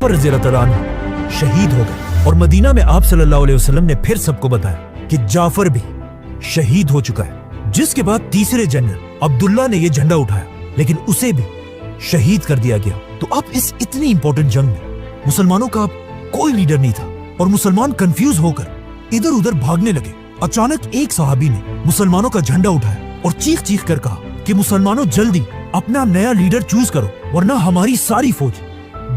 जाफर रज़ी अल्लाह अन्हु शहीद हो गए और मदीना में आप सल्लल्लाहु अलैहि वसल्लम ने फिर सबको बताया कि जाफर भी शहीद हो चुका है। जिसके बाद तीसरे जनरल अब्दुल्ला ने ये झंडा उठाया, लेकिन उसे भी शहीद कर दिया गया। तो अब इस इतनी इंपॉर्टेंट जंग में मुसलमानों का कोई लीडर नहीं था और मुसलमान कंफ्यूज होकर इधर उधर भागने लगे। अचानक एक सहाबी ने मुसलमानों का झंडा उठाया और चीख चीख कर कहा कि मुसलमानों जल्दी अपना नया लीडर चूज करो वरना हमारी सारी फौज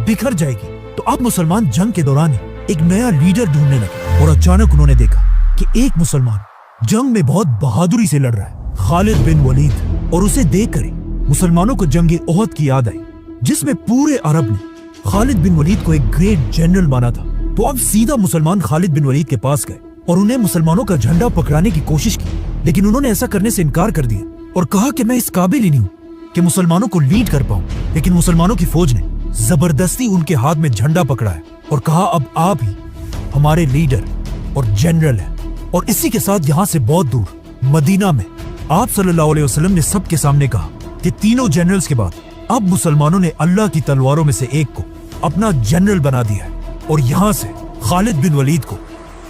बिखर जाएगी। तो अब मुसलमान जंग के दौरान ही एक नया लीडर ढूंढने लगे और अचानक उन्होंने देखा कि एक मुसलमान जंग में बहुत बहादुरी से लड़ रहा है, खालिद बिन वलीद। और उसे देखकर ही मुसलमानों को जंग ओहद की याद आई, जिसमें पूरे अरब ने खालिद बिन वलीद को एक ग्रेट जनरल माना था। तो अब सीधा मुसलमान खालिद बिन वलीद के पास गए और उन्हें मुसलमानों का झंडा पकड़ाने की कोशिश की, लेकिन उन्होंने ऐसा करने से इनकार कर दिया और कहा कि मैं इस काबिल ही नहीं हूँ कि मुसलमानों को लीड कर पाऊं। लेकिन मुसलमानों की फौज ने जबरदस्ती उनके हाथ में झंडा पकड़ाया और कहा अब आप ही हमारे लीडर और जनरल हैं। और इसी के साथ यहाँ से बहुत दूर मदीना में आप सल्लल्लाहु अलैहि वसल्लम ने सबके सामने कहा कि तीनों जनरल्स के बाद अब मुसलमानों ने अल्लाह की तलवारों में से एक को अपना जनरल बना दिया है। और यहाँ से खालिद बिन वलीद को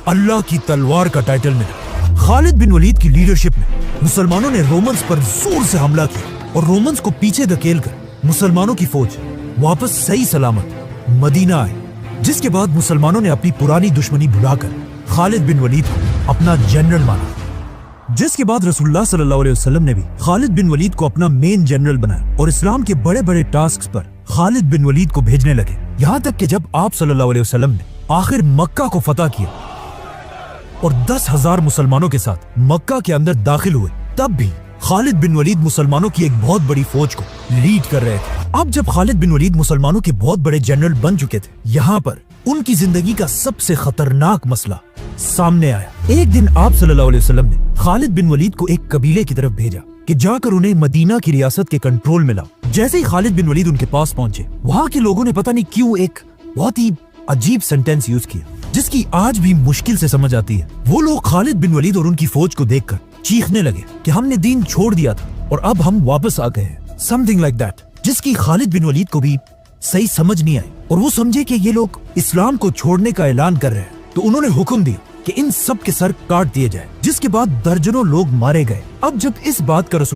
अल्लाह की तलवार का टाइटल मिला। खालिद बिन वलीद की लीडरशिप में मुसलमानों ने रोमन्स पर जोर से हमला किया और रोमन्स को पीछे धकेलकर मुसलमानों की फौज वापस सही सलामत मदीना आई। जिसके बाद मुसलमानों ने अपनी पुरानी दुश्मनी भुलाकर खालिद बिन वलीद को अपना जनरल माना। जिसके बाद रसूलुल्लाह सल्लल्लाहु अलैहि वसल्लम ने भी खालिद बिन वलीद को अपना मेन जनरल बनाया और इस्लाम के बड़े बड़े टास्क पर खालिद बिन वलीद को भेजने लगे। यहाँ तक कि जब आप सल्लल्लाहु अलैहि वसल्लम ने आखिर मक्का को फतह किया और 10,000 मुसलमानों के साथ मक्का के अंदर दाखिल हुए, तब भी खालिद बिन वलीद मुसलमानों की एक बहुत बड़ी फौज को लीड कर रहे थे। अब जब खालिद बिन वलीद मुसलमानों के बहुत बड़े जनरल बन चुके थे, यहाँ पर उनकी जिंदगी का सबसे खतरनाक मसला सामने आया। एक दिन आप सल्लल्लाहु अलैहि वसल्लम ने खालिद बिन वलीद को एक कबीले की तरफ भेजा कि जाकर उन्हें मदीना की रियासत के कंट्रोल में लाओ। जैसे ही खालिद बिन वलीद उनके पास पहुंचे, वहाँ के लोगों ने पता नहीं क्यों एक बहुत ही अजीब सेंटेंस यूज किया, जिसकी आज भी मुश्किल से समझ आती है। वो लोग खालिद बिन वलीद और उनकी फौज को देखकर चीखने लगे कि हमने दीन छोड़ दिया था और अब हम वापस आ गए हैं, समथिंग लाइक दैट, जिसकी खालिद बिन वलीद को भी सही समझ नहीं आई और वो समझे कि ये लोग इस्लाम को छोड़ने का ऐलान कर रहे हैं। तो उन्होंने हुक्म दिया कि इन सब के सर काट दिए जाए, जिसके बाद दर्जनों लोग मारे गए। अब जब इस बात का